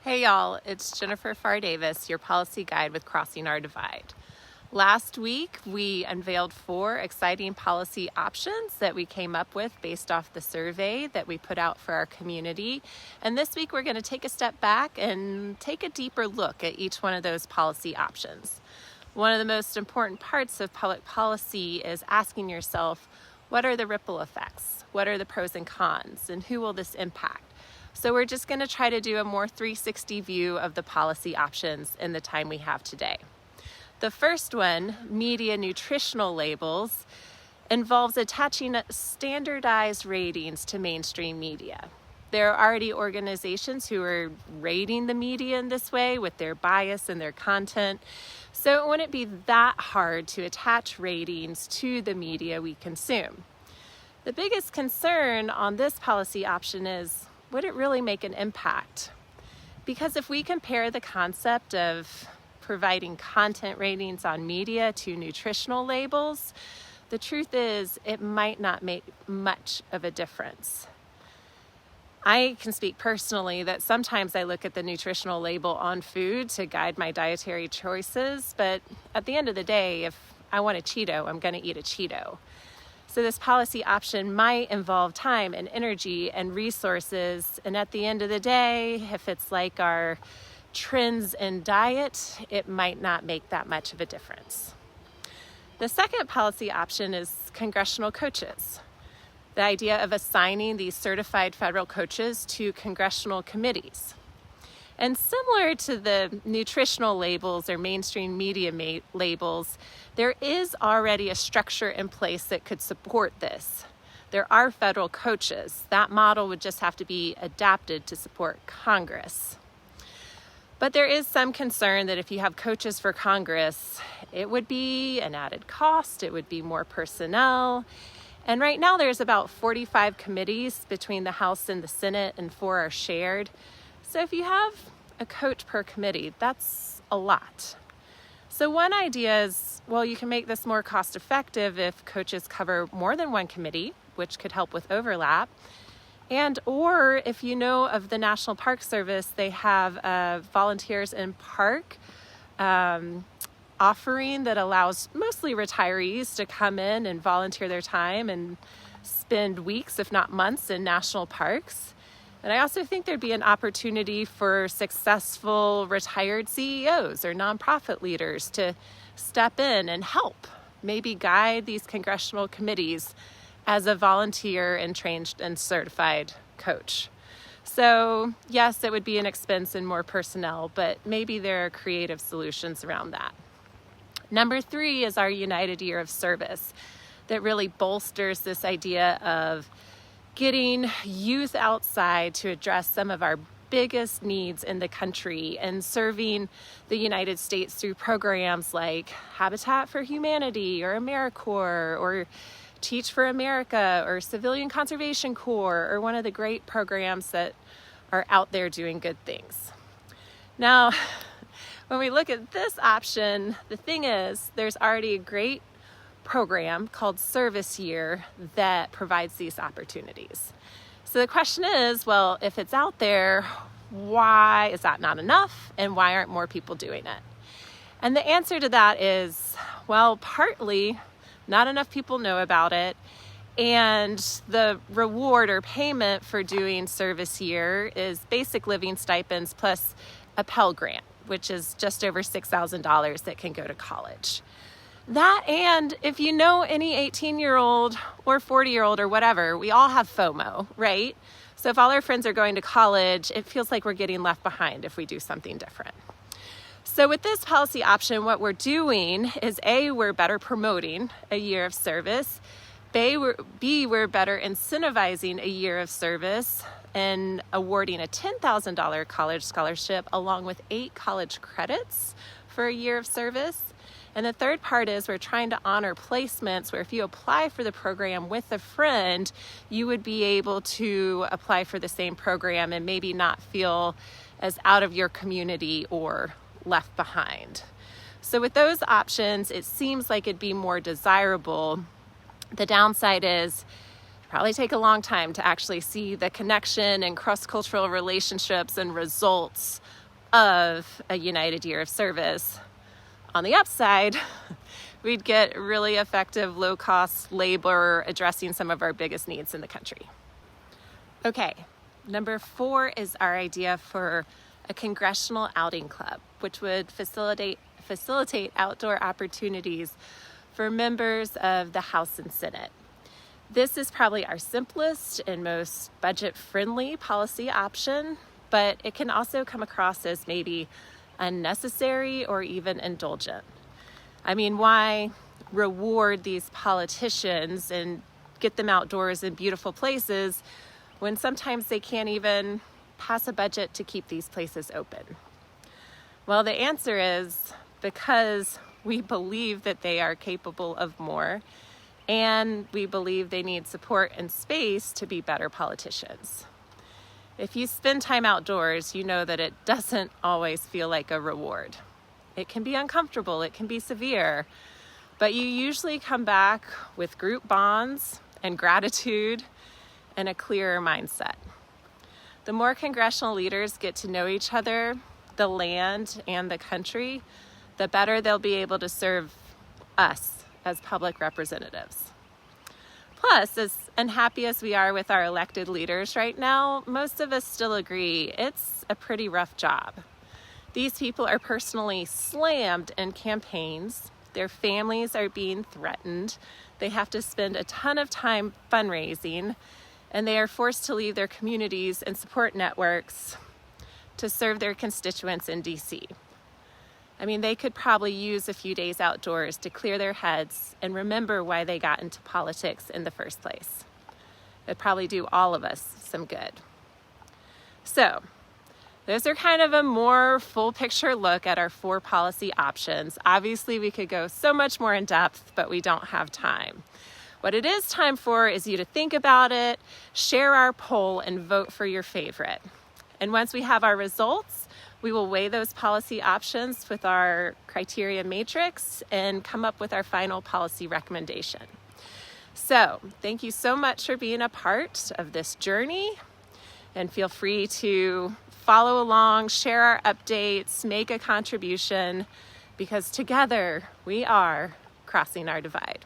Hey y'all, it's Jennifer Farr Davis, your policy guide with Crossing Our Divide. Last week, we unveiled 4 exciting policy options that we came up with based off the survey that we put out for our community. And this week, we're going to take a step back and take a deeper look at each one of those policy options. One of the most important parts of public policy is asking yourself, what are the ripple effects? What are the pros and cons? And who will this impact? So we're just going to try to do a more 360 view of the policy options in the time we have today. The first one, media nutritional labels, involves attaching standardized ratings to mainstream media. There are already organizations who are rating the media in this way with their bias and their content. So it wouldn't be that hard to attach ratings to the media we consume. The biggest concern on this policy option is, would it really make an impact? Because if we compare the concept of providing content ratings on media to nutritional labels, the truth is it might not make much of a difference. I can speak personally that sometimes I look at the nutritional label on food to guide my dietary choices, but at the end of the day, if I want a Cheeto, I'm going to eat a Cheeto. So this policy option might involve time and energy and resources. And at the end of the day, if it's like our trends in diet, it might not make that much of a difference. The second policy option is congressional coaches. The idea of assigning these certified federal coaches to congressional committees. And similar to the nutritional labels or mainstream media labels, there is already a structure in place that could support this. There are federal coaches. That model would just have to be adapted to support Congress. But there is some concern that if you have coaches for Congress, it would be an added cost, it would be more personnel. And right now there's about 45 committees between the House and the Senate, and 4 are shared. So if you have a coach per committee, that's a lot. So one idea is, well, you can make this more cost effective if coaches cover more than one committee, which could help with overlap. And or if you know of the National Park Service, they have Volunteers in Park offering that allows mostly retirees to come in and volunteer their time and spend weeks, if not months, in national parks. And I also think there'd be an opportunity for successful retired CEOs or nonprofit leaders to step in and help, maybe guide these congressional committees as a volunteer and trained and certified coach. So yes, it would be an expense and more personnel, but maybe there are creative solutions around that. Number 3 is our United Year of Service that really bolsters this idea of getting youth outside to address some of our biggest needs in the country and serving the United States through programs like Habitat for Humanity or AmeriCorps or Teach for America or Civilian Conservation Corps or one of the great programs that are out there doing good things. Now, when we look at this option, the thing is there's already a great program called Service Year that provides these opportunities. So the question is, well, if it's out there, why is that not enough? And why aren't more people doing it? And the answer to that is, well, partly not enough people know about it. And the reward or payment for doing Service Year is basic living stipends plus a Pell Grant, which is just over $6,000 that can go to college. That, and if you know any 18-year-old or 40-year-old or whatever, we all have FOMO, right? So if all our friends are going to college, it feels like we're getting left behind if we do something different. So with this policy option, what we're doing is A, we're better promoting a year of service. B, we're better incentivizing a year of service and awarding a $10,000 college scholarship along with 8 college credits for a year of service. And the third part is we're trying to honor placements where if you apply for the program with a friend, you would be able to apply for the same program and maybe not feel as out of your community or left behind. So with those options, it seems like it'd be more desirable. The downside is probably take a long time to actually see the connection and cross-cultural relationships and results of a United Year of Service. On the upside, we'd get really effective low-cost labor addressing some of our biggest needs in the country. Okay, number 4 is our idea for a congressional outing club, which would facilitate outdoor opportunities for members of the House and Senate. This is probably our simplest and most budget-friendly policy option, but it can also come across as maybe unnecessary or even indulgent. I mean, why reward these politicians and get them outdoors in beautiful places when sometimes they can't even pass a budget to keep these places open? Well, the answer is because we believe that they are capable of more, and we believe they need support and space to be better politicians. If you spend time outdoors, you know that it doesn't always feel like a reward. It can be uncomfortable, it can be severe, but you usually come back with group bonds and gratitude and a clearer mindset. The more congressional leaders get to know each other, the land, and the country, the better they'll be able to serve us as public representatives. Plus, as unhappy as we are with our elected leaders right now, most of us still agree it's a pretty rough job. These people are personally slammed in campaigns. Their families are being threatened. They have to spend a ton of time fundraising, and they are forced to leave their communities and support networks to serve their constituents in DC. I mean, they could probably use a few days outdoors to clear their heads and remember why they got into politics in the first place. It'd probably do all of us some good. So, those are kind of a more full picture look at our 4 policy options. Obviously, we could go so much more in depth, but we don't have time. What it is time for is you to think about it, share our poll, and vote for your favorite. And once we have our results, we will weigh those policy options with our criteria matrix and come up with our final policy recommendation. So, thank you so much for being a part of this journey, and feel free to follow along, share our updates, make a contribution, because together we are crossing our divide.